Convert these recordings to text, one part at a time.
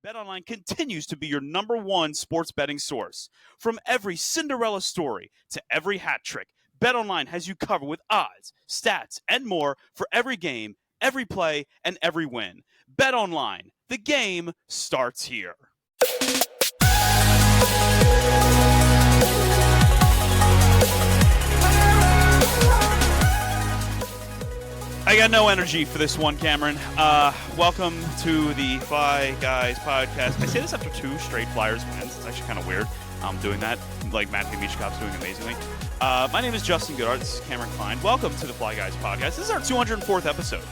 BetOnline continues to be your number one sports betting source. From every Cinderella story to every hat trick, BetOnline has you covered with odds, stats, and more for every game, every play, and every win. BetOnline, the game starts here. I got no energy for this one, Cameron. Welcome to the Fly Guys podcast. I say this after 2 straight Flyers wins. It's actually kind of weird doing that, like Matthew Michkov's doing amazingly. My name is Justin Goodhart. This is Cameron Klein. Welcome to the Fly Guys podcast. This is our 204th episode.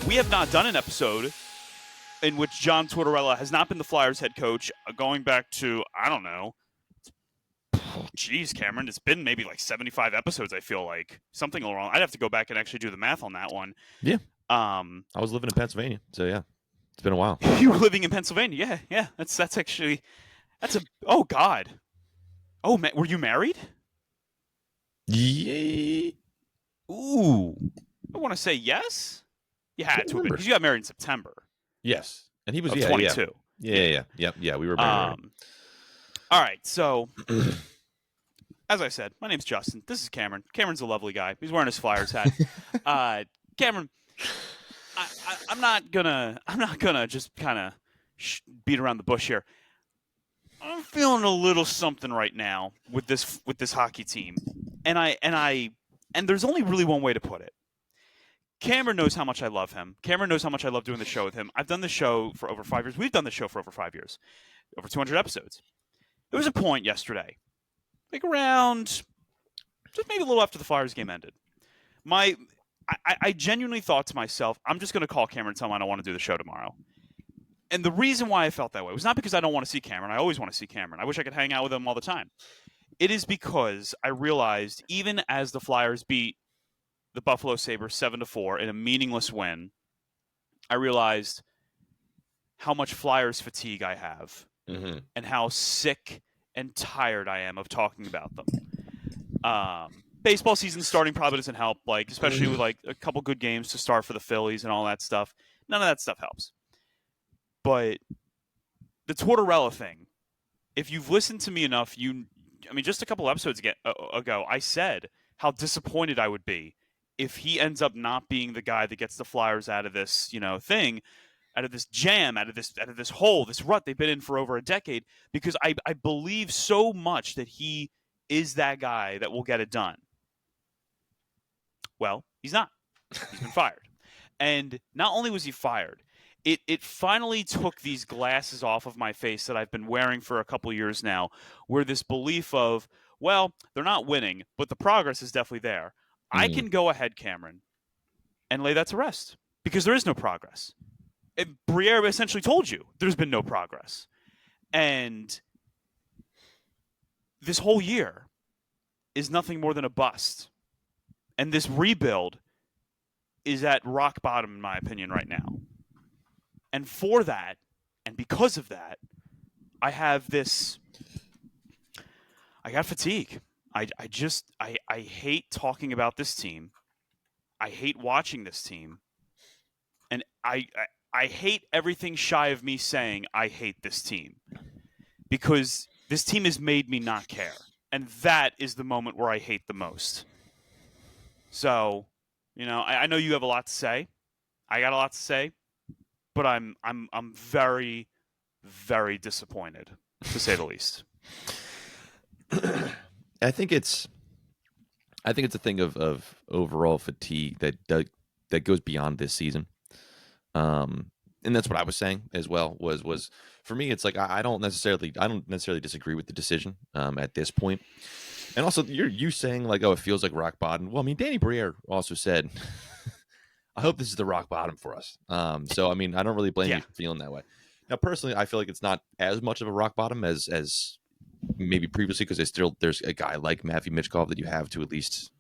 We have not done an episode in which John Tortorella has not been the Flyers head coach going back to, I don't know, geez, Cameron, it's been maybe like 75 episodes, I feel like. Something wrong. I'd have to go back and actually do the math on that one. Yeah. I was living in Pennsylvania, so yeah. It's been a while. You were living in Pennsylvania? Yeah. That's actually, oh, God. Oh, were you married? Yeah. Ooh. I want to say yes. You had to, because you got married in September. Yes. And he was 22. Yeah. We were married. All right, so as I said, my name's Justin. This is Cameron. Cameron's a lovely guy. He's wearing his Flyers hat. Cameron, I'm not gonna just kind of beat around the bush here. I'm feeling a little something right now with this hockey team, and there's only really one way to put it. Cameron knows how much I love him. Cameron knows how much I love doing the show with him. I've done the show for over 5 years. We've done the show for over 5 years, over 200 episodes. There was a point yesterday, like around, just maybe a little after the Flyers game ended. I genuinely thought to myself, I'm just going to call Cameron and tell him I don't want to do the show tomorrow. And the reason why I felt that way was not because I don't want to see Cameron. I always want to see Cameron. I wish I could hang out with him all the time. It is because I realized, even as the Flyers beat the Buffalo Sabres 7-4 in a meaningless win, I realized how much Flyers fatigue I have. Mm-hmm. And how sick and tired I am of talking about them. Baseball season starting probably doesn't help, like especially with like a couple good games to start for the Phillies and all that stuff. None of that stuff helps. But the Tortorella thing, if you've listened to me enough, just a couple episodes ago, I said how disappointed I would be if he ends up not being the guy that gets the Flyers out of this, thing. Out of this jam, out of this hole, this rut they've been in for over a decade, because I believe so much that he is that guy that will get it done. Well, he's not. He's been fired. And not only was he fired, it finally took these glasses off of my face that I've been wearing for a couple years now, where this belief of, well, they're not winning, but the progress is definitely there. I can go ahead, Cameron, and lay that to rest, because there is no progress. Briere essentially told you there's been no progress. And this whole year is nothing more than a bust. And this rebuild is at rock bottom, in my opinion, right now. And for that, and because of that, I got fatigue. I hate talking about this team. I hate watching this team. And I hate everything shy of me saying I hate this team, because this team has made me not care. And that is the moment where I hate the most. So, I know you have a lot to say. I got a lot to say, but I'm very, very disappointed, to say the least. I think it's a thing of overall fatigue that goes beyond this season. And that's what I was saying as well, was for me, it's like, I don't necessarily disagree with the decision, at this point. And also you saying like, oh, it feels like rock bottom. Well, I mean, Danny Briere also said, I hope this is the rock bottom for us. So, I mean, I don't really blame you for feeling that way. Now, personally, I feel like it's not as much of a rock bottom as maybe previously, because there's a guy like Matthew Michkov that you have to at least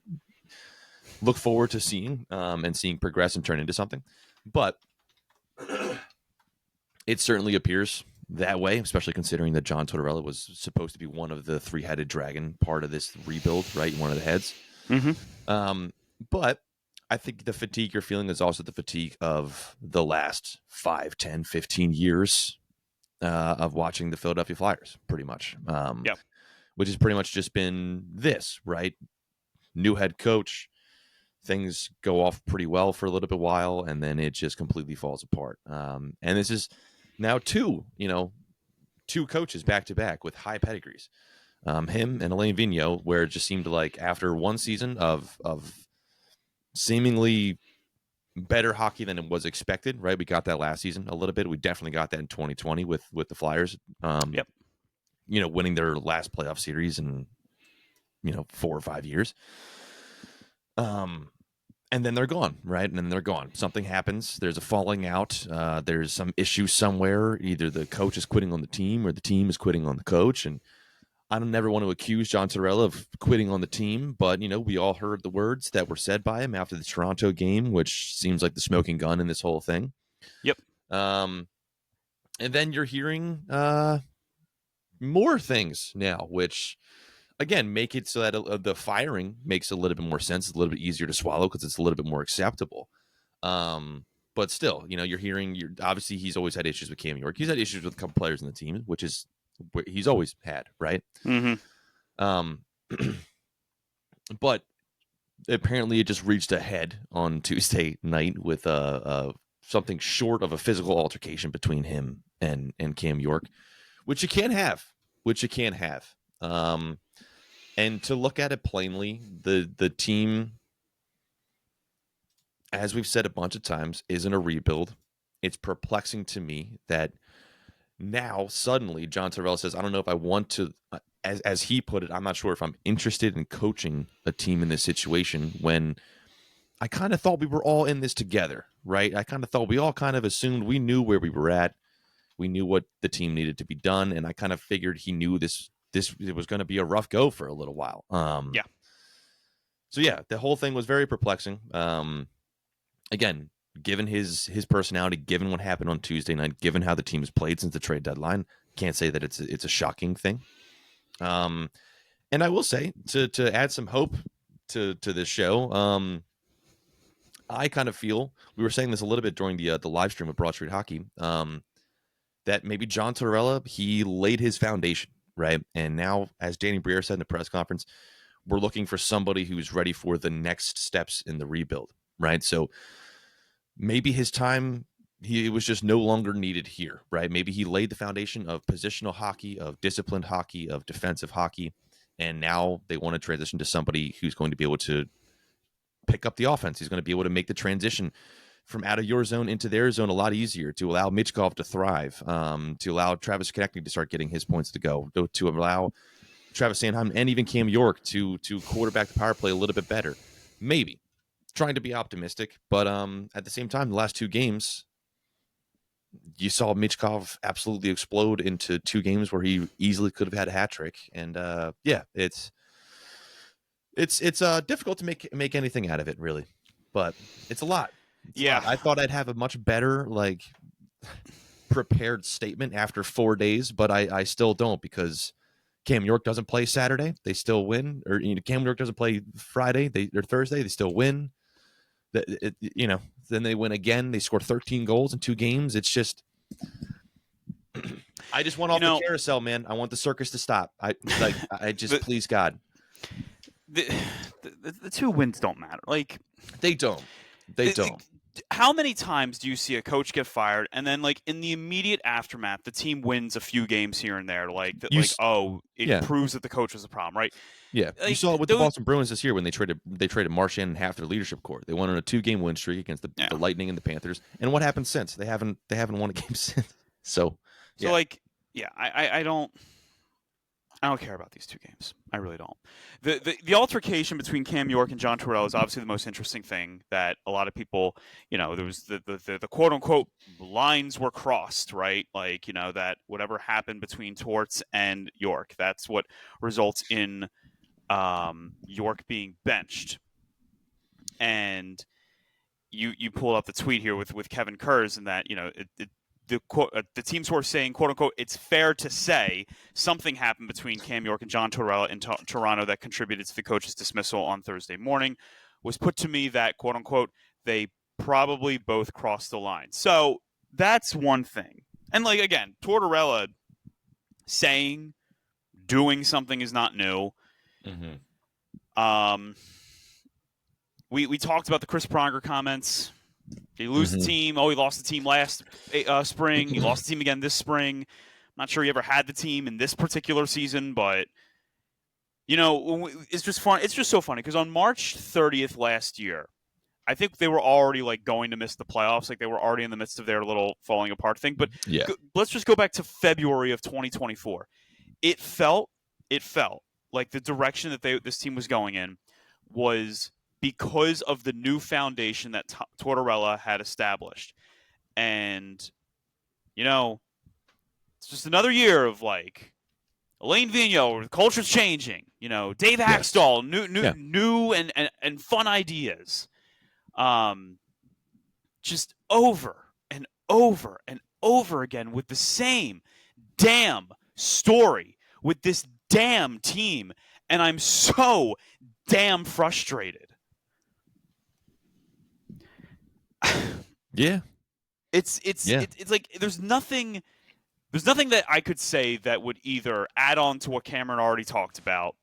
look forward to seeing, and seeing progress and turn into something. But it certainly appears that way, especially considering that John Tortorella was supposed to be one of the three-headed dragon part of this rebuild, right? One of the heads. Mm-hmm. But I think the fatigue you're feeling is also the fatigue of the last 5, 10, 15 years of watching the Philadelphia Flyers, pretty much. Yep. Which has pretty much just been this, right? New head coach, things go off pretty well for a little bit while, and then it just completely falls apart. And this is now two coaches back to back with high pedigrees. Him and Alain Vigneault, where it just seemed like after one season of seemingly better hockey than it was expected, right? We got that last season a little bit. We definitely got that in 2020 with the Flyers. Yep. Winning their last playoff series in 4 or 5 years. And then they're gone, right? And then they're gone. Something happens. There's a falling out. There's some issue somewhere. Either the coach is quitting on the team or the team is quitting on the coach. And I don't never want to accuse John Tortorella of quitting on the team, but, we all heard the words that were said by him after the Toronto game, which seems like the smoking gun in this whole thing. Yep. And then you're hearing more things now, which, again, make it so that the firing makes a little bit more sense. It's a little bit easier to swallow because it's a little bit more acceptable. But still, you're hearing, obviously he's always had issues with Cam York. He's had issues with a couple players in the team, which is what he's always had, right? Mm-hmm. But apparently it just reached a head on Tuesday night with something short of a physical altercation between him and Cam York, which you can't have. And to look at it plainly, the team, as we've said a bunch of times, is in a rebuild. It's perplexing to me that now suddenly John Tortorella says, I don't know if I want to, as he put it, I'm not sure if I'm interested in coaching a team in this situation, when I kind of thought we were all in this together, right? I kind of thought we all kind of assumed we knew where we were at. We knew what the team needed to be done. And I kind of figured he knew this it was going to be a rough go for a little while. Yeah. So yeah, the whole thing was very perplexing. Again, given his personality, given what happened on Tuesday night, given how the team has played since the trade deadline, can't say that it's a shocking thing. And I will say, to add some hope to this show, I kind of feel, we were saying this a little bit during the live stream of Broad Street Hockey, that maybe John Tortorella, he laid his foundation, right? And now, as Danny Briere said in the press conference, we're looking for somebody who's ready for the next steps in the rebuild, right? So maybe his time, he was just no longer needed here, right? Maybe he laid the foundation of positional hockey, of disciplined hockey, of defensive hockey, and now they want to transition to somebody who's going to be able to pick up the offense. He's going to be able to make the transition from out of your zone into their zone a lot easier, to allow Michkov to thrive, to allow Travis Konechny to start getting his points to go, to allow Travis Sanheim and even Cam York to quarterback the power play a little bit better. Maybe. Trying to be optimistic, but at the same time, the last two games, you saw Michkov absolutely explode into two games where he easily could have had a hat trick. And yeah, it's difficult to make anything out of it, really, but it's a lot. I thought I'd have a much better prepared statement after 4 days, but I still don't, because Cam York doesn't play Saturday, they still win. Or Cam York doesn't play Friday, or Thursday, they still win. Then they win again. They score 13 goals in 2 games. It's just, I just want off the carousel, man. I want the circus to stop. I just please God. The 2 wins don't matter. They don't. How many times do you see a coach get fired and then, in the immediate aftermath, the team wins a few games here and there? It proves that the coach was the problem, right? Yeah, you saw it with the Boston Bruins this year when they traded Marchand and half their leadership core. They won on a 2-game win streak against the Lightning and the Panthers. And what happened since? They haven't won a game since. I don't care about these 2 games. I really don't. The altercation between Cam York and John Tortorella is obviously the most interesting thing that a lot of people, there was the quote unquote lines were crossed, right? That whatever happened between Torts and York, that's what results in York being benched. And you pulled up the tweet here with Kevin Kurz, and that the team source saying, quote unquote, it's fair to say something happened between Cam York and John Tortorella in Toronto that contributed to the coach's dismissal on Thursday morning. Was put to me that, quote unquote, they probably both crossed the line. So that's one thing. And like again, Tortorella saying, doing something is not new. Mm-hmm. We talked about the Chris Pronger comments. He lose the team. Oh, he lost the team last spring. He lost the team again this spring. I'm not sure he ever had the team in this particular season, but it's just fun. It's just so funny because on March 30th last year, I think they were already like going to miss the playoffs. Like they were already in the midst of their little falling apart thing. But Yeah. Let's just go back to February of 2024. It felt like the direction that this team was going in was because of the new foundation that Tortorella had established. And, it's just another year of like Elaine Vigneault, the culture's changing. Dave Axtell, new and fun ideas. Just over and over and over again with the same damn story with this damn team. And I'm so damn frustrated. Yeah. It's like there's nothing that I could say that would either add on to what Cameron already talked about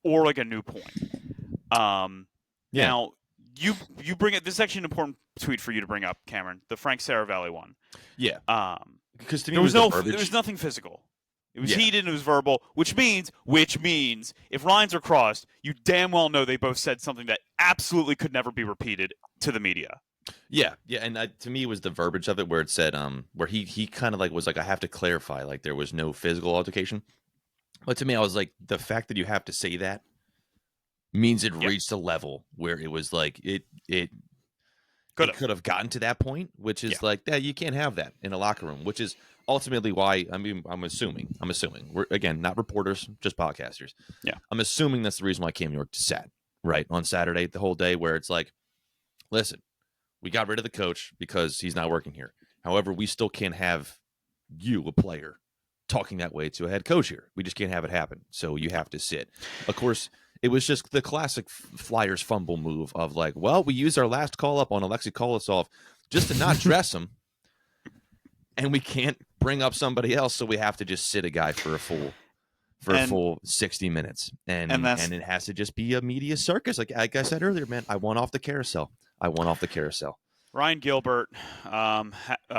or like a new point. Now you bring it. This is actually an important tweet for you to bring up, Cameron. The Frank Saravelli one. Yeah. Because to me, there was nothing physical. It was heated and it was verbal, which means if lines are crossed, you damn well know they both said something that absolutely could never be repeated to the media. Yeah, and to me, it was the verbiage of it where it said, where he kind of like was like, I have to clarify, like there was no physical altercation. But to me, I was like, the fact that you have to say that means it reached a level where it was like it could have gotten to that point, which is like that you can't have that in a locker room, which is ultimately why I'm assuming we're again not reporters, just podcasters. Yeah, I'm assuming that's the reason why Cam York sat right on Saturday the whole day, where it's like, listen, we got rid of the coach because he's not working here. However, we still can't have you, a player, talking that way to a head coach here. We just can't have it happen. So you have to sit. Of course, it was just the classic Flyers fumble move of like, well, we used our last call up on Alexei Kolosov just to not dress him, and we can't bring up somebody else, so we have to just sit a guy for a full 60 minutes. And it has to just be a media circus. Like I said earlier, man, I want off the carousel. Ryan Gilbert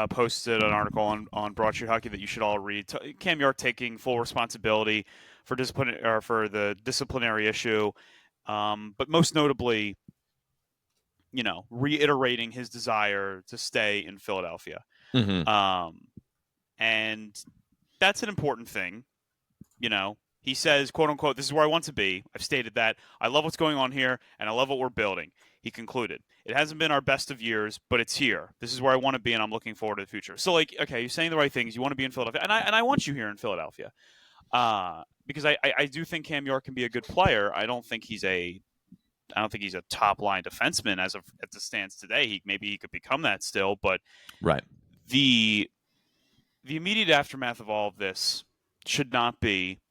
posted an article on Broadsheet Hockey that you should all read. Cam York taking full responsibility for the disciplinary issue, but most notably, reiterating his desire to stay in Philadelphia. Mm-hmm. And that's an important thing. He says, quote unquote, this is where I want to be. I've stated that. I love what's going on here, and I love what we're building. He concluded, it hasn't been our best of years, but it's here. This is where I want to be, and I'm looking forward to the future. So, like, okay, you're saying the right things. You want to be in Philadelphia, and I want you here in Philadelphia, because I do think Cam York can be a good player. I don't think he's a top line defenseman as it stands today. Maybe he could become that still, but right. The immediate aftermath of all of this should not be,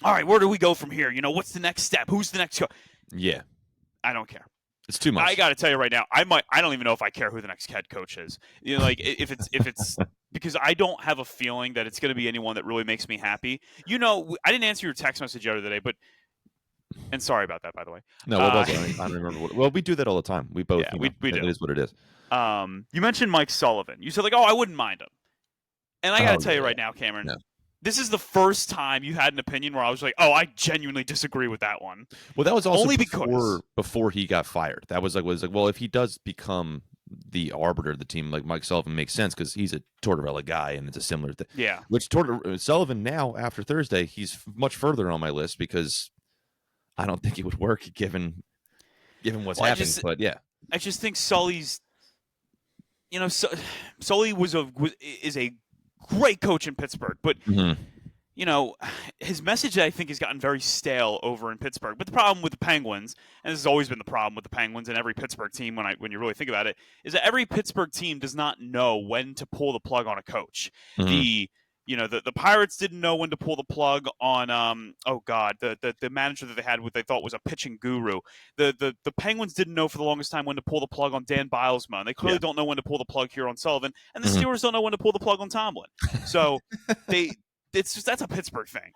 all right, where do we go from here? What's the next step? Who's the next Yeah. I don't care. It's too much. I got to tell you right now, I don't even know if I care who the next head coach is. Like if it's because I don't have a feeling that it's going to be anyone that really makes me happy. I didn't answer your text message the other day, and sorry about that, by the way. No, what was it? I don't remember. Well, we do that all the time. We both. Yeah, we do. It is what it is. You mentioned Mike Sullivan. You said like, oh, I wouldn't mind him. And I got to tell you right now, Cameron, this is the first time you had an opinion where I was like, oh, I genuinely disagree with that one. Well, that was also only before he got fired. That was like, well, if he does become the arbiter of the team, like Mike Sullivan makes sense because he's a Tortorella guy and it's a similar thing. Yeah. Which Sullivan now, after Thursday, he's much further on my list because I don't think it would work given what's happening. But yeah. I just think Sully's, Sully is a great coach in Pittsburgh, but his message I think has gotten very stale over in Pittsburgh. But the problem with the Penguins, and this has always been the problem with the Penguins and every Pittsburgh team when you really think about it, is that every Pittsburgh team does not know when to pull the plug on a coach. Mm-hmm. The Pirates didn't know when to pull the plug on the manager that they had what they thought was a pitching guru. The Penguins didn't know for the longest time when to pull the plug on Dan Bilesma. And they clearly Yeah. don't know when to pull the plug here on Sullivan, and the Mhm. Steelers don't know when to pull the plug on Tomlin. So that's a Pittsburgh thing.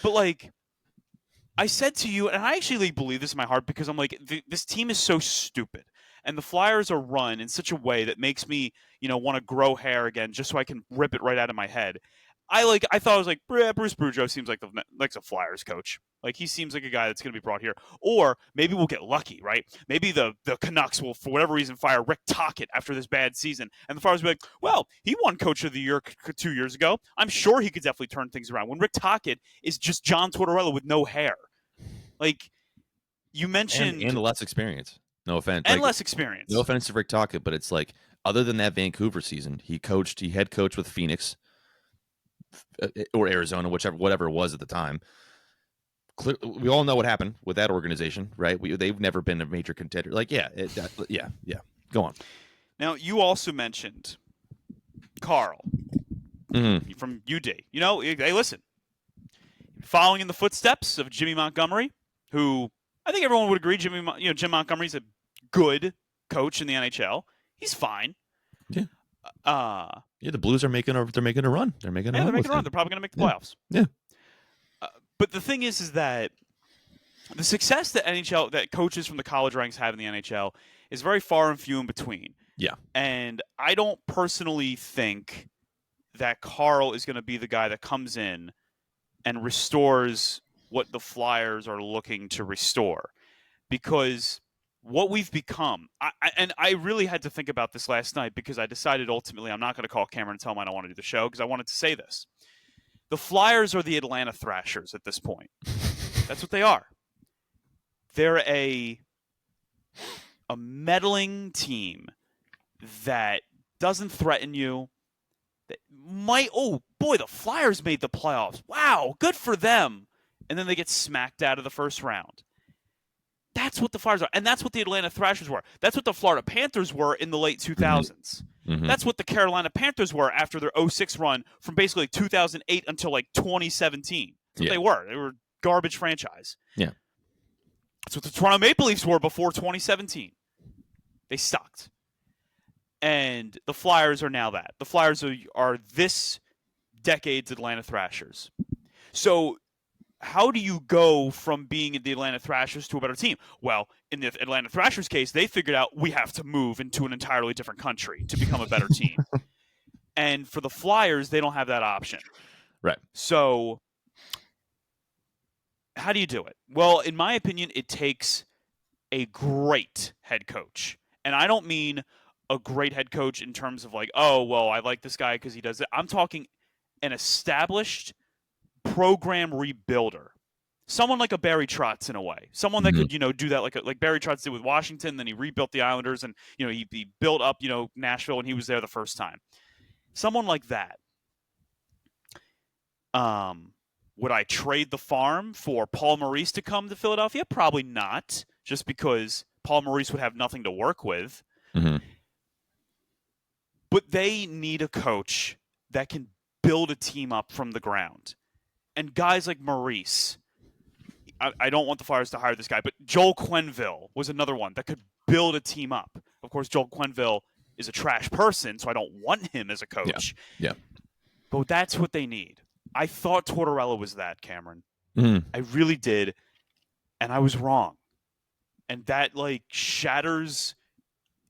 But like I said to you, and I actually believe this in my heart because I'm like, this team is so stupid. And the Flyers are run in such a way that makes me, want to grow hair again just so I can rip it right out of my head. I thought I was like, Bruce Boudreau seems like a Flyers coach. Like he seems like a guy that's going to be brought here. Or maybe we'll get lucky, right? Maybe the Canucks will, for whatever reason, fire Rick Tocchet after this bad season. And the Flyers will be like, well, he won Coach of the Year 2 years ago. I'm sure he could definitely turn things around. When Rick Tocchet is just John Tortorella with no hair. Like you mentioned, and less experience. No offense. and less experience. No offense to Rick Tocchet, but it's like other than that Vancouver season, he head coached with Phoenix or Arizona, whatever it was at the time. We all know what happened with that organization, right? They've never been a major contender. Like, yeah. Go on. Now you also mentioned Carl from UD. Hey, listen. Following in the footsteps of Jimmy Montgomery, who I think everyone would agree, Jim Montgomery's a good coach in the NHL. He's fine. Yeah. The Blues are making a run. They're making a run. They're making a run. They're probably going to make the playoffs. Yeah. But the thing is that the success that coaches from the college ranks have in the NHL is very far and few in between. Yeah. And I don't personally think that Carl is going to be the guy that comes in and restores what the Flyers are looking to restore. Because what we've become, I really had to think about this last night because I decided ultimately I'm not going to call Cameron and tell him I don't want to do the show because I wanted to say this. The Flyers are the Atlanta Thrashers at this point. That's what they are. They're a meddling team that doesn't threaten you. That the Flyers made the playoffs. Wow, good for them. And then they get smacked out of the first round. That's what the Flyers are. And that's what the Atlanta Thrashers were. That's what the Florida Panthers were in the late 2000s. Mm-hmm. That's what the Carolina Panthers were after their 06 run from basically 2008 until like 2017. That's what they were. They were a garbage franchise. Yeah. That's what the Toronto Maple Leafs were before 2017. They sucked. And the Flyers are now that. The Flyers are this decade's Atlanta Thrashers. So how do you go from being the Atlanta Thrashers to a better team? Well, in the Atlanta Thrashers case, they figured out we have to move into an entirely different country to become a better team. And for the Flyers, they don't have that option. Right. So how do you do it? Well, in my opinion, it takes a great head coach. And I don't mean a great head coach in terms of like, oh, well, I like this guy because he does it. I'm talking an established program rebuilder. Someone like a Barry Trotz in a way. Someone that could, do that like Barry Trotz did with Washington. Then he rebuilt the Islanders and, he built up, Nashville when he was there the first time. Someone like that. Would I trade the farm for Paul Maurice to come to Philadelphia? Probably not, just because Paul Maurice would have nothing to work with. Mm-hmm. But they need a coach that can build a team up from the ground. And guys like Maurice, I don't want the Flyers to hire this guy, but Joel Quenneville was another one that could build a team up. Of course, Joel Quenneville is a trash person, so I don't want him as a coach. Yeah. But that's what they need. I thought Tortorella was that, Cameron. Mm. I really did, and I was wrong. And that, shatters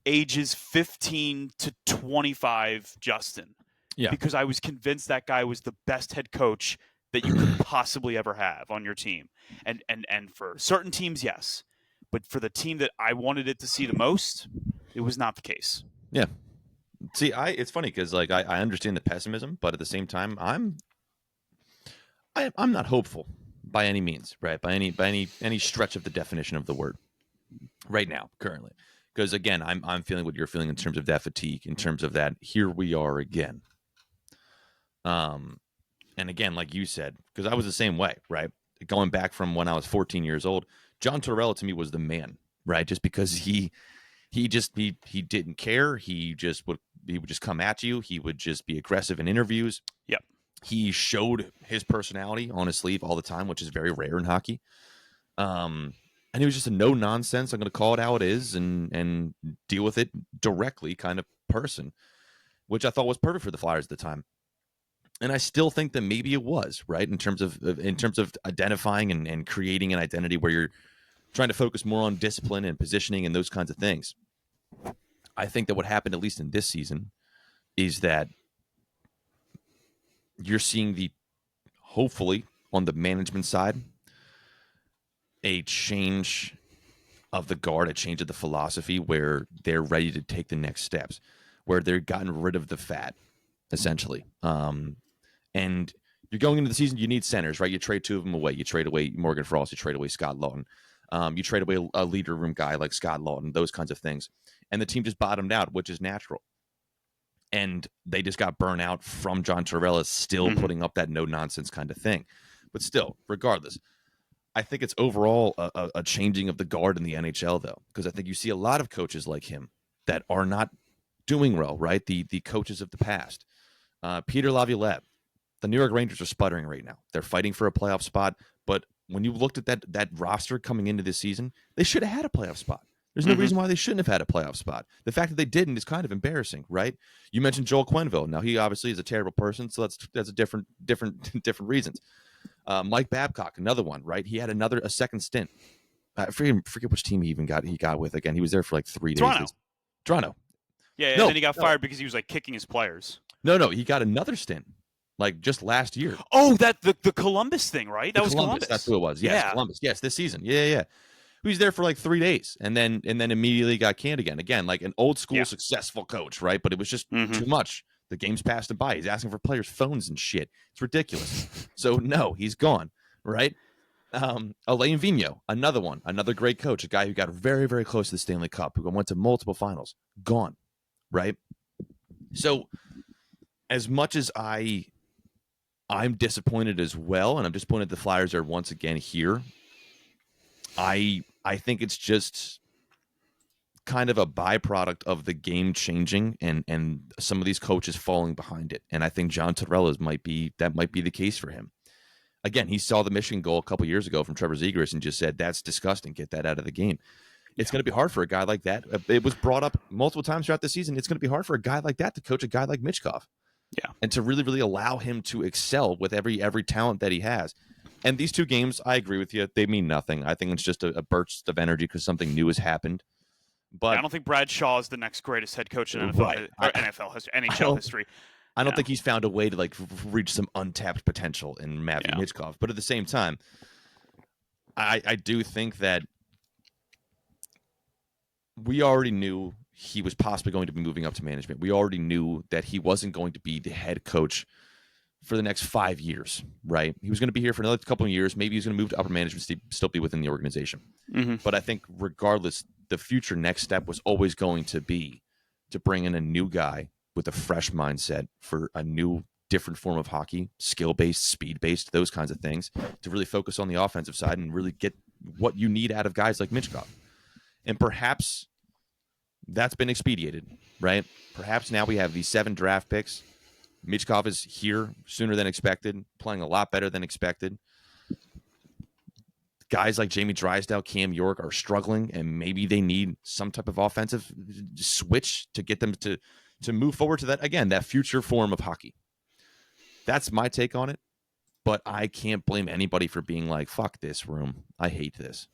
ages 15 to 25 Justin. Yeah. Because I was convinced that guy was the best head coach that you could possibly ever have on your team. And for certain teams, yes. But for the team that I wanted it to see the most, it was not the case. Yeah. See, it's funny because I understand the pessimism, but at the same time, I'm not hopeful by any means, right? By any stretch of the definition of the word right now, currently. Because again, I'm feeling what you're feeling in terms of that fatigue, in terms of that here we are again. And again, like you said, because I was the same way, right? Going back from when I was 14 years old, John Tortorella to me was the man, right? Just because he didn't care. He would just come at you. He would just be aggressive in interviews. Yep. He showed his personality on his sleeve all the time, which is very rare in hockey. And he was just a no nonsense. I'm going to call it how it is and deal with it directly kind of person, which I thought was perfect for the Flyers at the time. And I still think that maybe it was right in terms of identifying and creating an identity where you're trying to focus more on discipline and positioning and those kinds of things. I think that what happened, at least in this season, is that you're seeing hopefully on the management side, a change of the guard, a change of the philosophy where they're ready to take the next steps, where they've gotten rid of the fat, essentially. And you're going into the season, you need centers, right? You trade two of them away. You trade away Morgan Frost, you trade away Scott Lawton. You trade away a leader room guy like Scott Lawton, those kinds of things. And the team just bottomed out, which is natural. And they just got burnt out from John Tortorella still putting up that no-nonsense kind of thing. But still, regardless, I think it's overall a changing of the guard in the NHL, though, because I think you see a lot of coaches like him that are not doing well, right? The coaches of the past. Peter Laviolette, the New York Rangers are sputtering right now. They're fighting for a playoff spot, but when you looked at that roster coming into this season, they should have had a playoff spot. There's no reason why they shouldn't have had a playoff spot. The fact that they didn't is kind of embarrassing, right? You mentioned Joel Quenneville. Now he obviously is a terrible person, so that's a different reasons. Mike Babcock, another one, right? He had a second stint. I forget which team he got with again. He was there for like 3 days. Toronto. Yeah, and then he got fired because he was like kicking his players. No, he got another stint, like just last year. Oh, that the Columbus thing, right? That was Columbus. That's who it was. Yes, yeah. Columbus. Yes, this season. Yeah. He was there for like 3 days, and then immediately got canned again. Again, like an old school successful coach, right? But it was just too much. The game's passed him by. He's asking for players' phones and shit. It's ridiculous. So no, he's gone, right? Alain Vigneault, another one, another great coach, a guy who got very, very close to the Stanley Cup, who went to multiple finals, gone, right? So as much as I'm disappointed as well, and I'm disappointed the Flyers are once again here, I think it's just kind of a byproduct of the game changing and some of these coaches falling behind it. And I think John Tortorella might be the case for him. Again, he saw the Michigan goal a couple years ago from Trevor Zegras and just said, that's disgusting. Get that out of the game. It's going to be hard for a guy like that. It was brought up multiple times throughout the season. It's going to be hard for a guy like that to coach a guy like Michkov. Yeah. And to really, really allow him to excel with every talent that he has. And these two games, I agree with you. They mean nothing. I think it's just a burst of energy because something new has happened. But I don't think Brad Shaw is the next greatest head coach in NFL history, NHL history. I don't think he's found a way to like reach some untapped potential in Matthew Michkov. But at the same time, I do think that we already knew he was possibly going to be moving up to management. We already knew that he wasn't going to be the head coach for the next 5 years, right? He was going to be here for another couple of years. Maybe he's going to move to upper management, still be within the organization. But I think regardless, the future next step was always going to be to bring in a new guy with a fresh mindset for a new, different form of hockey, skill-based, speed-based, those kinds of things, to really focus on the offensive side and really get what you need out of guys like Michkov. And perhaps that's been expedited, right? Perhaps now we have these 7 draft picks. Michkov is here sooner than expected, playing a lot better than expected. Guys like Jamie Drysdale, Cam York are struggling, and maybe they need some type of offensive switch to get them to move forward to that, again, that future form of hockey. That's my take on it, but I can't blame anybody for being like, fuck this room. I hate this.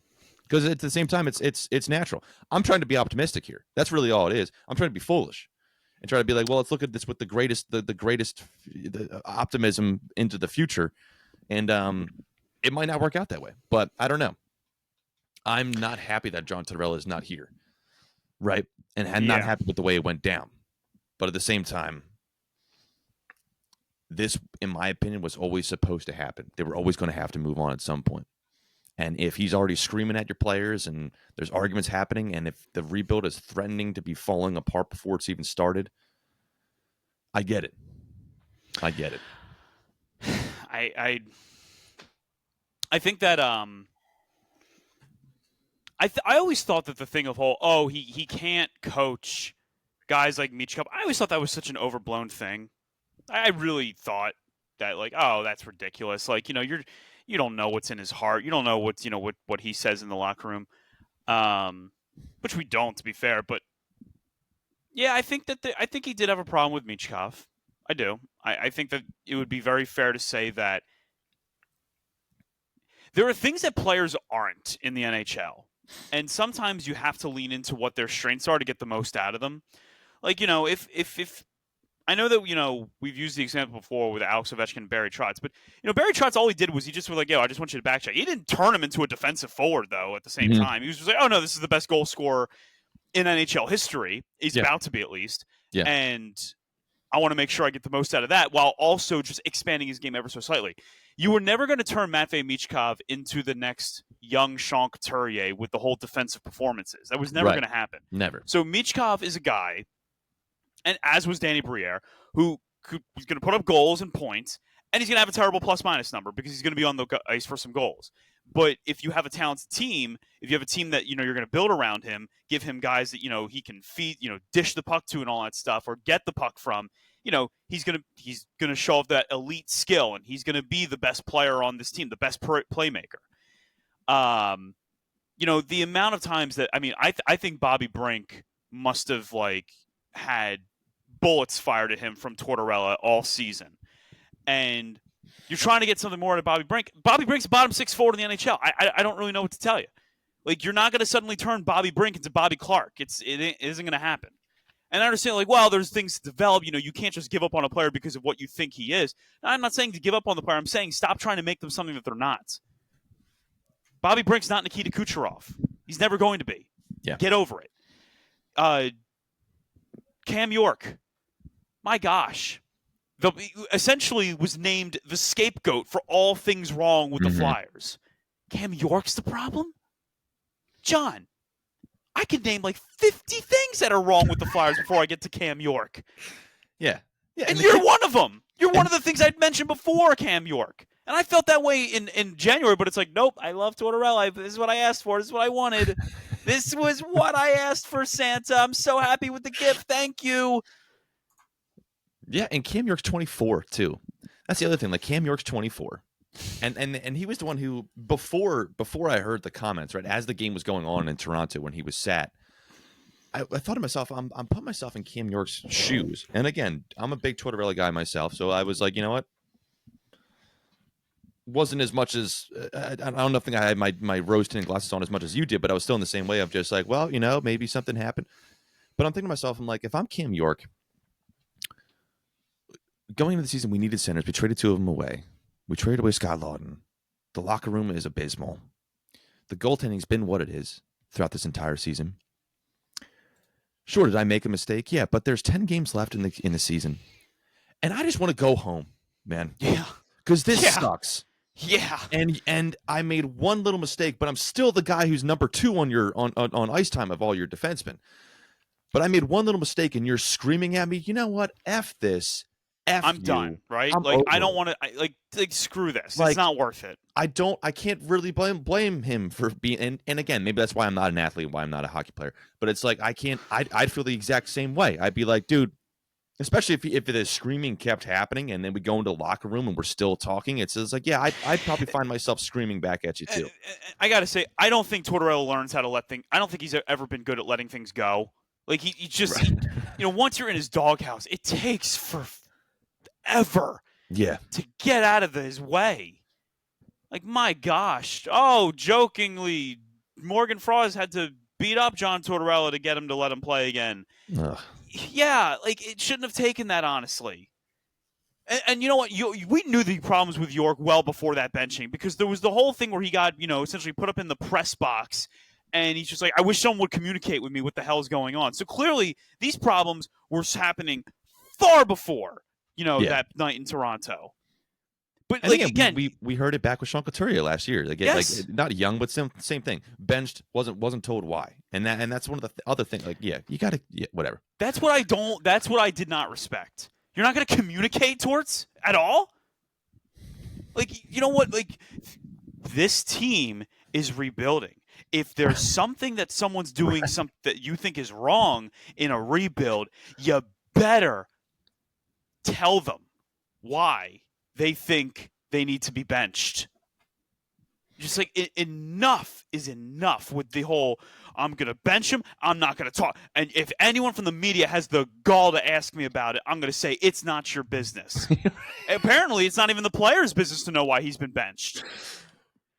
Because at the same time, it's natural. I'm trying to be optimistic here. That's really all it is. I'm trying to be foolish and try to be like, well, let's look at this with the greatest optimism into the future. And it might not work out that way, but I don't know. I'm not happy that John Tortorella is not here, right? And I'm not happy with the way it went down. But at the same time, this, in my opinion, was always supposed to happen. They were always going to have to move on at some point. And if he's already screaming at your players and there's arguments happening, and if the rebuild is threatening to be falling apart before it's even started, I get it. I think that I always thought that the thing of he can't coach guys like Michkov. I always thought that was such an overblown thing. I really thought that like, oh, that's ridiculous. Like, you don't know what's in his heart. You don't know what's, what he says in the locker room. Which we don't, to be fair. But yeah, I think I think he did have a problem with Michkov. I do. I think that it would be very fair to say that there are things that players aren't in the NHL. And sometimes you have to lean into what their strengths are to get the most out of them. Like, if I know that, we've used the example before with Alex Ovechkin and Barry Trotz, but, Barry Trotz, all he did was he just was like, yo, I just want you to back check. He didn't turn him into a defensive forward, though, at the same Mhm. time. He was just like, oh, no, this is the best goal scorer in NHL history. He's Yeah. about to be, at least. Yeah. And I want to make sure I get the most out of that while also just expanding his game ever so slightly. You were never going to turn Matvei Michkov into the next young Sean Couturier with the whole defensive performances. That was never Right. going to happen. Never. So Michkov is a guy, and as was Danny Briere, who he's going to put up goals and points, and he's going to have a terrible plus-minus number because he's going to be on the ice for some goals. But if you have a talented team, if you have a team that you're going to build around him, give him guys that he can feed, dish the puck to and all that stuff, or get the puck from, he's gonna show off that elite skill, and he's gonna be the best player on this team, the best playmaker. The amount of times that I think Bobby Brink must have had bullets fired at him from Tortorella all season, and you're trying to get something more out of Bobby Brink. Bobby Brink's a bottom six forward in the NHL. I don't really know what to tell you. Like, you're not going to suddenly turn Bobby Brink into Bobby Clark. It isn't going to happen. And I understand, there's things to develop. You can't just give up on a player because of what you think he is. Now, I'm not saying to give up on the player. I'm saying stop trying to make them something that they're not. Bobby Brink's not Nikita Kucherov. He's never going to be. Yeah. Get over it. Cam York. My gosh. Essentially was named the scapegoat for all things wrong with the Flyers. Cam York's the problem? John, I can name 50 things that are wrong with the Flyers before I get to Cam York. Yeah. Yeah. And you're one of them. You're one of the things I'd mentioned before, Cam York. And I felt that way in January, but it's like, nope, I love Tortorella. This is what I asked for. This is what I wanted. This was what I asked for, Santa. I'm so happy with the gift. Thank you. Yeah, and Cam York's 24 too. That's the other thing. Like, Cam York's 24, and he was the one who before I heard the comments, right, as the game was going on in Toronto when he was sat, I thought to myself, I'm putting myself in Cam York's shoes. And again, I'm a big Tortorella guy myself, so I was like, you know what? Wasn't as much as I don't think I had my rose tinted glasses on as much as you did, but I was still in the same way of just like, well, maybe something happened. But I'm thinking to myself, I'm like, if I'm Cam York. Going into the season, we needed centers. We traded two of them away. We traded away Scott Lawton. The locker room is abysmal. The goaltending's been what it is throughout this entire season. Sure, did I make a mistake? Yeah, but there's 10 games left in the season, and I just want to go home, man. Yeah, because this sucks. Yeah, and I made one little mistake, but I'm still the guy who's number 2 on your on ice time of all your defensemen. But I made one little mistake, and you're screaming at me. You know what? F this. I'm done, right? I'm I don't want to screw this. It's not worth it. I can't really blame him for being and again, maybe that's why I'm not an athlete, why I'm not a hockey player. But it's like I'd feel the exact same way. I'd be like, dude, especially if the screaming kept happening and then we go into the locker room and we're still talking, it's like, yeah, I'd probably find myself screaming back at you too. I gotta say, I don't think Tortorella learns how to let things. I don't think he's ever been good at letting things go. Like he just, once you're in his doghouse, it takes forever to get out of his way. Like, my gosh. Oh, jokingly, Morgan Frost had to beat up John Tortorella to get him to let him play again. Ugh. Yeah, it shouldn't have taken that, honestly. And you know what? We knew the problems with York well before that benching, because there was the whole thing where he got, essentially put up in the press box, and he's just like, I wish someone would communicate with me what the hell's going on. So clearly, these problems were happening far before, that night in Toronto. But again, we heard it back with Sean Couturier last year. Like, not young, but same thing. Benched, wasn't told why, and that's one of the other things. Like, you gotta, whatever. That's what I did not respect. You're not gonna communicate towards at all. Like, you know what? Like, this team is rebuilding. If there's something that someone's doing that you think is wrong in a rebuild, you better tell them why they think they need to be benched. Just like enough is enough with the whole I'm going to bench him, I'm not going to talk. And if anyone from the media has the gall to ask me about it, I'm going to say it's not your business. Apparently, it's not even the player's business to know why he's been benched.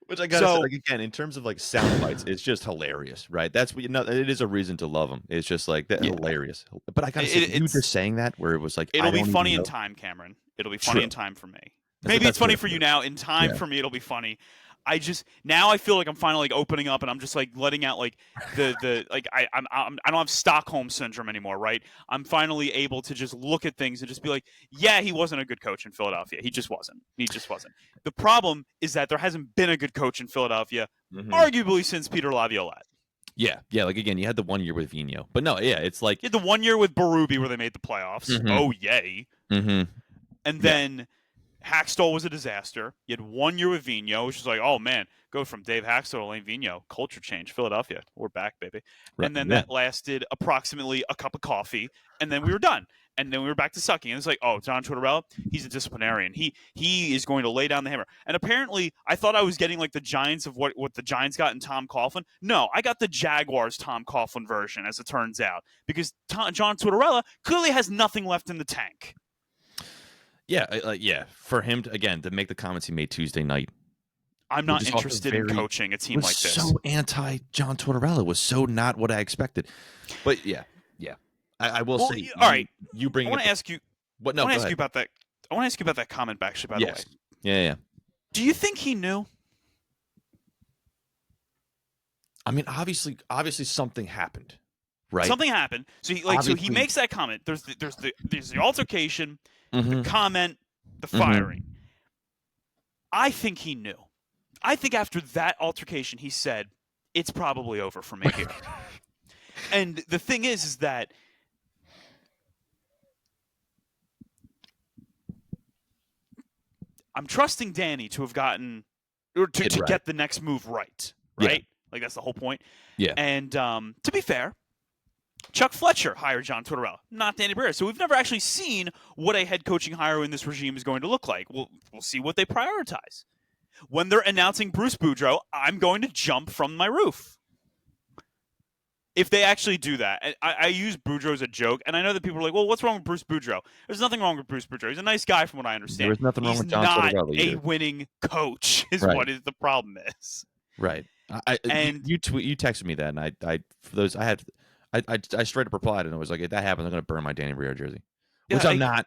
Which I gotta say, like, again, in terms of like sound bites, it's just hilarious, right? That's what it is a reason to love him. It's just like that hilarious. But I gotta say, you just saying that where it was like, it'll be funny in time, Cameron. It'll be funny in time for me. Maybe it's funny for you now. In time for me, it'll be funny. Now I feel like I'm finally like opening up and I'm just like letting out like the like I don't have Stockholm syndrome anymore, right? I'm finally able to just look at things and just be like, yeah, he wasn't a good coach in Philadelphia. He just wasn't. The problem is that there hasn't been a good coach in Philadelphia, arguably since Peter Laviolette. Yeah. Like again, you had the 1 year with Vigneault, but no, it's like you had the 1 year with Berube where they made the playoffs. Oh yay! And then. Hackstall was a disaster. You had 1 year with Vigneault, which was like, oh man, go from Dave Hackstall to Lane Vigneault. Culture change. Philadelphia. We're back, baby. Right. And then that lasted approximately a cup of coffee, and then we were done. And then we were back to sucking. And it's like, oh, John Tortorella, he's a disciplinarian. He is going to lay down the hammer. And apparently, I thought I was getting like the Giants of what the Giants got in Tom Coughlin. No, I got the Jaguars Tom Coughlin version, as it turns out, because John Tortorella clearly has nothing left in the tank. Yeah. For him to make the comments he made Tuesday night. I'm not interested in coaching a team like this. So anti John Tortorella was so not what I expected. But yeah. I will say. All right. You bring. I want to ask you. What? No. I want to ask you about that. I want to ask you about that comment, actually. By the way. Yeah. Do you think he knew? I mean, obviously, something happened, right? Something happened. So he makes that comment. There's the altercation. The comment, the firing. I think he knew. I think after that altercation, he said, it's probably over for me here. And the thing is that I'm trusting Danny to have gotten or to get the next move right? Yeah. Like that's the whole point. Yeah. And to be fair, Chuck Fletcher hired John Tortorella, not Danny Briere. So we've never actually seen what a head coaching hire in this regime is going to look like. We'll see what they prioritize. When they're announcing Bruce Boudreau, I'm going to jump from my roof. If they actually do that. I use Boudreau as a joke, and I know that people are like, well, what's wrong with Bruce Boudreau? There's nothing wrong with Bruce Boudreau. He's a nice guy from what I understand. There's nothing wrong with John Tortorella either. He's not a winning coach is what the problem is. Right. You texted me that, and I straight up replied, and I was like, if that happens, I'm going to burn my Danny Briere jersey. Which I'm not.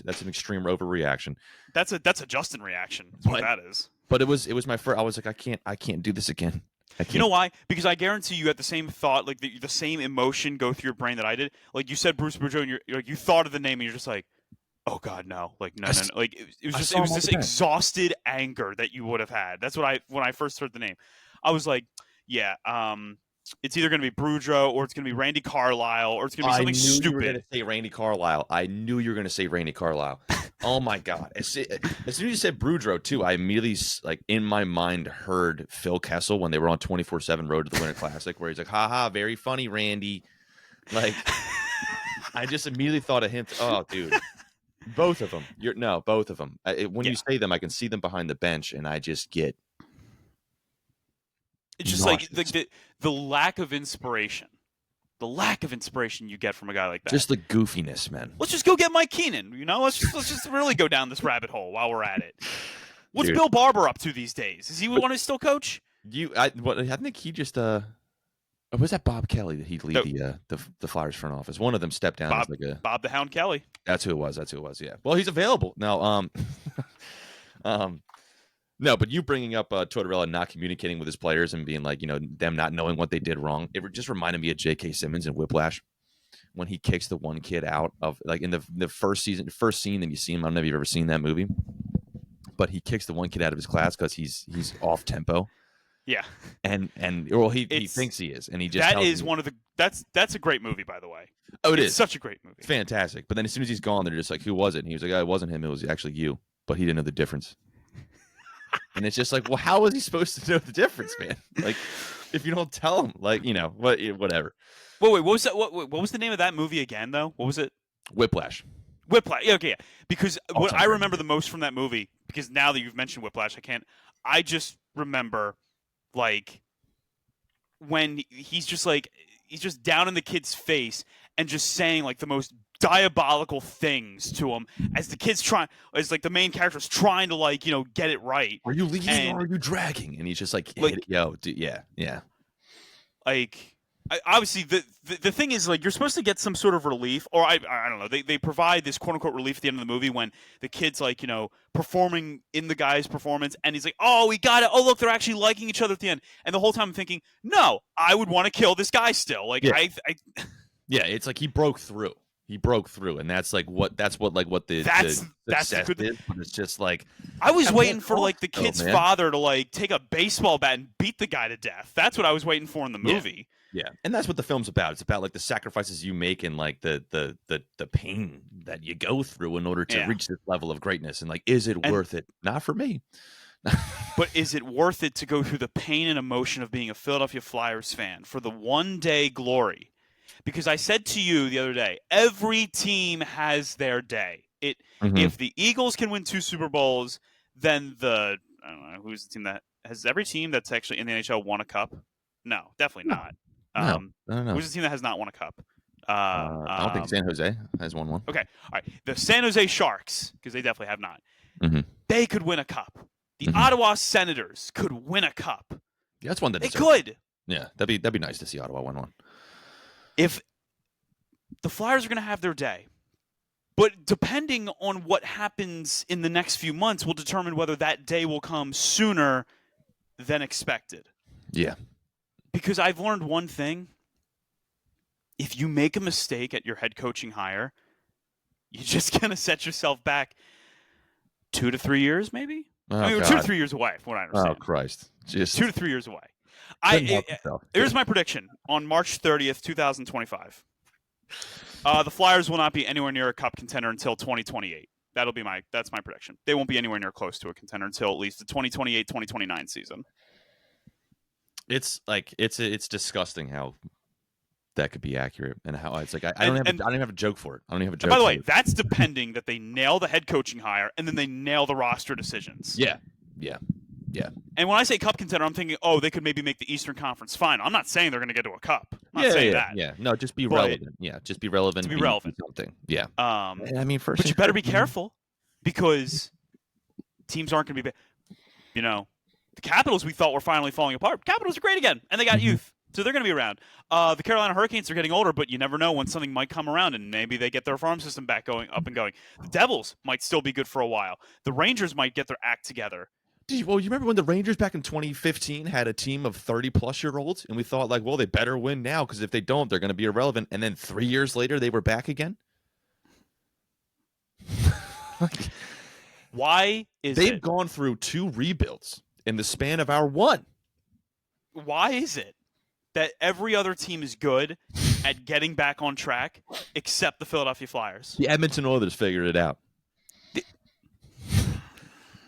That's an extreme overreaction. That's a Justin reaction. That's what that is. But it was my first. I was like, I can't do this again. You know why? Because I guarantee you had the same thought, like the same emotion go through your brain that I did. Like you said, Bruce Boudreau, and you thought of the name, and you're just like, oh God, no! Like no. Like it was this exhausted anger that you would have had. That's what when I first heard the name, I was like, yeah. It's either going to be Boudreau or it's going to be Randy Carlisle or it's going to be something stupid. You were going to say Randy Carlisle. I knew you were going to say Randy Carlisle. Oh my God! As soon as you said Boudreau too, I immediately in my mind heard Phil Kessel when they were on 24/7 Road to the Winter Classic, where he's like, "Ha, very funny, Randy." Like, I just immediately thought of him. Oh, dude, both of them. Both of them. When you say them, I can see them behind the bench, and I just get. It's just nauseous. Like the lack of inspiration. The lack of inspiration you get from a guy like that. Just the goofiness, man. Let's just go get Mike Keenan. Let's just really go down this rabbit hole while we're at it. What's Bill Barber up to these days? Is he want to still coach? I think he just was that Bob Kelly that he'd lead the Flyers front office. One of them stepped down as like Bob the Hound Kelly. That's who it was. Yeah. Well, he's available now. No, but you bringing up Tortorella not communicating with his players and being like, them not knowing what they did wrong. It just reminded me of J.K. Simmons in Whiplash when he kicks the one kid out of like in the first scene that you see him. I don't know if you've ever seen that movie, but he kicks the one kid out of his class because he's off tempo. Yeah, and he thinks he is, and he just that's a great movie, by the way. Oh, it's such a great movie, fantastic. But then as soon as he's gone, they're just like, who was it? And he was like, it wasn't him, it was actually you, but he didn't know the difference. And it's just like, well, how is he supposed to know the difference, man? Like, if you don't tell him, like, whatever. Wait, what was that? What was the name of that movie again, though? What was it? Whiplash. Whiplash. Yeah, okay, yeah. Because what All-time I great remember movie. the most from that movie, because now that you've mentioned Whiplash, I can't. I just remember like when he's just down in the kid's face and just saying like the most diabolical things to him as the kid's trying, as like the main character's trying to like get it right, Are you leading or and are you dragging? And he's just like, hit it, like yo, dude, yeah, yeah. like obviously the thing is like you're supposed to get some sort of relief, or I don't know, they provide this quote unquote relief at the end of the movie when the kid's like performing in the guy's performance and he's like, oh, we got it, oh look, they're actually liking each other at the end, and the whole time I'm thinking, no, I would want to kill this guy still, like Yeah. I Yeah, it's like he broke through. He broke through, and that's what the that's success the good. is. But it's just like I was at waiting what for like cost, the though, kid's man? father to like take a baseball bat and beat the guy to death. That's what I was waiting for in the Yeah. movie. Yeah, and that's what the film's about. It's about like the sacrifices you make and like the pain that you go through in order to Yeah. reach this level of greatness. And like, is it And- worth it? Not for me. But is it worth it to go through the pain and emotion of being a Philadelphia Flyers fan for the one day glory? Because I said to you the other day, every team has their day. Mhm. If the Eagles can win 2 Super Bowls, then I don't know, who's the team that has every team that's actually in the NHL won a cup? No, definitely No. not. No, I don't know. Who's the team that has not won a cup? I don't think San Jose has won one. Okay, all right. The San Jose Sharks, because they definitely have not. Mhm. They could win a cup. The Mhm. Ottawa Senators could win a cup. Yeah, that's one that They deserves it. could. Yeah, that'd be nice to see Ottawa win one. If the Flyers are going to have their day, but depending on what happens in the next few months will determine whether that day will come sooner than expected. Yeah. Because I've learned one thing. If you make a mistake at your head coaching hire, you're just going to set yourself back 2 to 3 years, maybe? Oh, I mean, we're God. 2 to 3 years away, from what I understand. Oh Christ! Just 2 to 3 years away. couldn't help yourself. Here's my prediction on March 30th, 2025. The Flyers will not be anywhere near a cup contender until 2028. That's my prediction. They won't be anywhere near close to a contender until at least the 2028-2029 season. It's like it's disgusting how that could be accurate and how it's like I don't even have a joke for it. I don't even have a joke. And by the way, for it. that's depending that they nail the head coaching hire and then they nail the roster decisions. Yeah. And when I say cup contender, I'm thinking, oh, they could maybe make the Eastern Conference final. I'm not saying they're going to get to a cup. I'm not saying that. Yeah, no, just be But- relevant. Yeah, just be relevant. To be relevant. Something. Yeah. And I mean, first, but you better be careful because teams aren't going to be. The Capitals we thought were finally falling apart. Capitals are great again, and they got youth, so they're going to be around. The Carolina Hurricanes are getting older, but you never know when something might come around, and maybe they get their farm system back up and going. The Devils might still be good for a while. The Rangers might get their act together. Well, you remember when the Rangers back in 2015 had a team of 30-plus-year-olds, and we thought like, well, they better win now because if they don't, they're going to be irrelevant. And then 3 years later, they were back again. Why is They've it? gone through 2 rebuilds in the span of our one. Why is it that every other team is good at getting back on track except the Philadelphia Flyers? The Edmonton Oilers figured it out.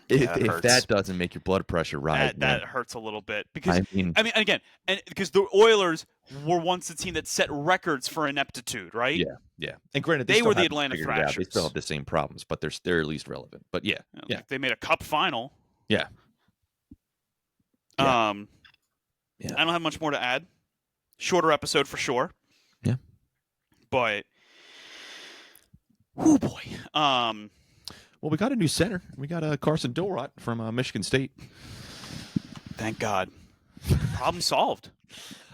If that doesn't make your blood pressure rise, that hurts a little bit because I mean, again, and because the Oilers were once the team that set records for ineptitude, right? yeah. And granted, They were the still Atlanta haven't figured it out. They Thrashers. still have the same problems, but they're at least relevant. But yeah. Like they made a cup final. Yeah. Yeah. Yeah. I don't have much more to add. Shorter episode for sure. Yeah. But, oh boy. Well, we got a new center. We got Carson Dorot from Michigan State. Thank God. Problem solved.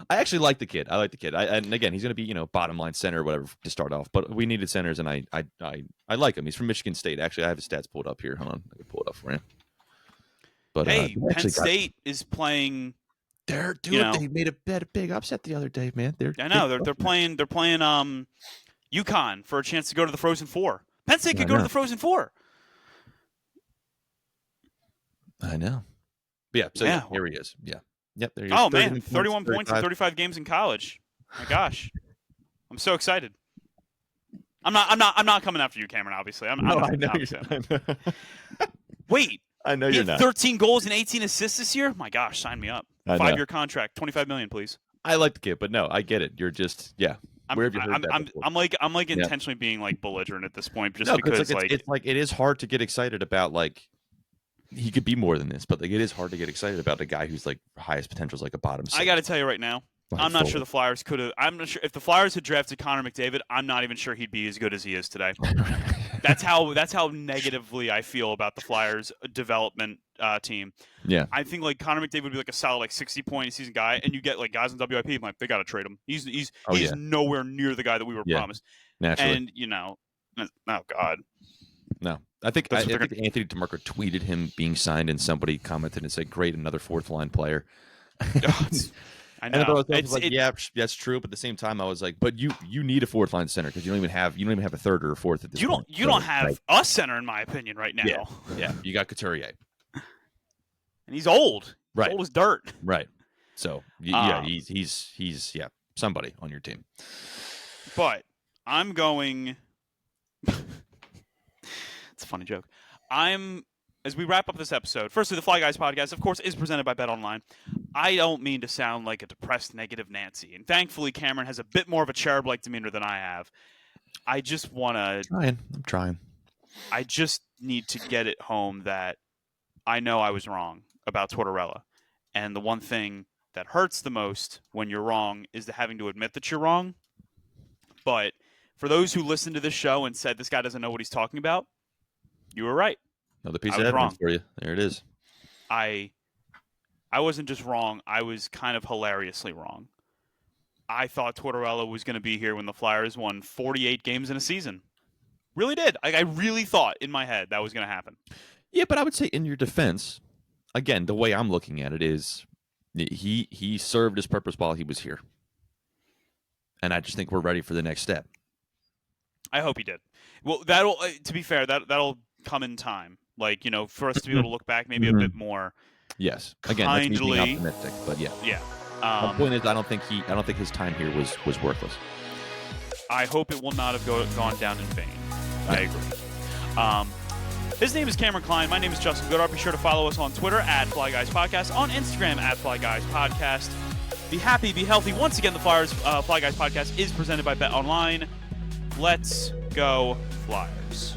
I actually like the kid. And again, he's going to be bottom line center or whatever to start off. But we needed centers, and I like him. He's from Michigan State. Actually, I have his stats pulled up here. Hold on, I can pull it up for you. But hey, Penn State is playing. They made a big upset the other day, man. I know they're playing UConn for a chance to go to the Frozen Four. Penn State could go to the Frozen Four. I know. But yeah, so here he is. Yeah. Yep, there he is. Oh man, 31 points in 35 games in college. My gosh. I'm so excited. I'm not coming after you, Cameron, obviously. I know you're Wait. I know you're not. 13 goals and 18 assists this year? My gosh, sign me up. 5-year contract, $25 million, please. I like the kid, but no, I get it. You're just Where have you heard that before? I'm like Yeah. intentionally being like belligerent at this point, just No, because it's like it is hard to get excited about like he could be more than this, but like it is hard to get excited about a guy who's like highest potential is like a bottom six. I got to tell you right now, I'm not sure the Flyers could have. I'm not sure if the Flyers had drafted Connor McDavid. I'm not even sure he'd be as good as he is today. That's how negatively I feel about the Flyers development team. Yeah, I think like Connor McDavid would be like a solid like 60-point a season guy, and you get like guys in WIP. I'm like, they got to trade him. He's nowhere near the guy that we were promised. Naturally. And oh god, no. I think Anthony DeMarco tweeted him being signed, and somebody commented and said, "Great, another fourth line player." I know. And I was like, yeah, that's true. But at the same time, I was like, but you need a fourth line center because you don't even have a third or a fourth at this point. You don't have a center, in my opinion, right now. Yeah. You got Couturier, and he's old. Right, he's old as dirt. Right. So he's somebody on your team. But I'm going. It's a funny joke. As we wrap up this episode, firstly, the Fly Guys podcast, of course, is presented by BetOnline. I don't mean to sound like a depressed, negative Nancy. And thankfully, Cameron has a bit more of a cherub-like demeanor than I have. I just want to... I'm trying. I just need to get it home that I know I was wrong about Tortorella. And the one thing that hurts the most when you're wrong is having to admit that you're wrong. But for those who listened to this show and said this guy doesn't know what he's talking about, you were right. Another piece of evidence for you. There it is. I wasn't just wrong. I was kind of hilariously wrong. I thought Tortorella was going to be here when the Flyers won 48 games in a season. Really did. I really thought in my head that was going to happen. Yeah, but I would say in your defense, again, the way I'm looking at it is he served his purpose while he was here. And I just think we're ready for the next step. I hope he did. Well, to be fair, that'll come in time. Like, for us to be able to look back maybe a bit more. Yes. Again, that's me being optimistic, but yeah. Yeah. The point is, I don't think his time here was worthless. I hope it will not have gone down in vain. Yeah. I agree. His name is Cameron Klein. My name is Justin Goodart. Be sure to follow us on Twitter at Fly Guys Podcast, on Instagram at Fly Guys Podcast. Be happy, be healthy. Once again, the Fly Guys Podcast is presented by BetOnline. Let's go Flyers.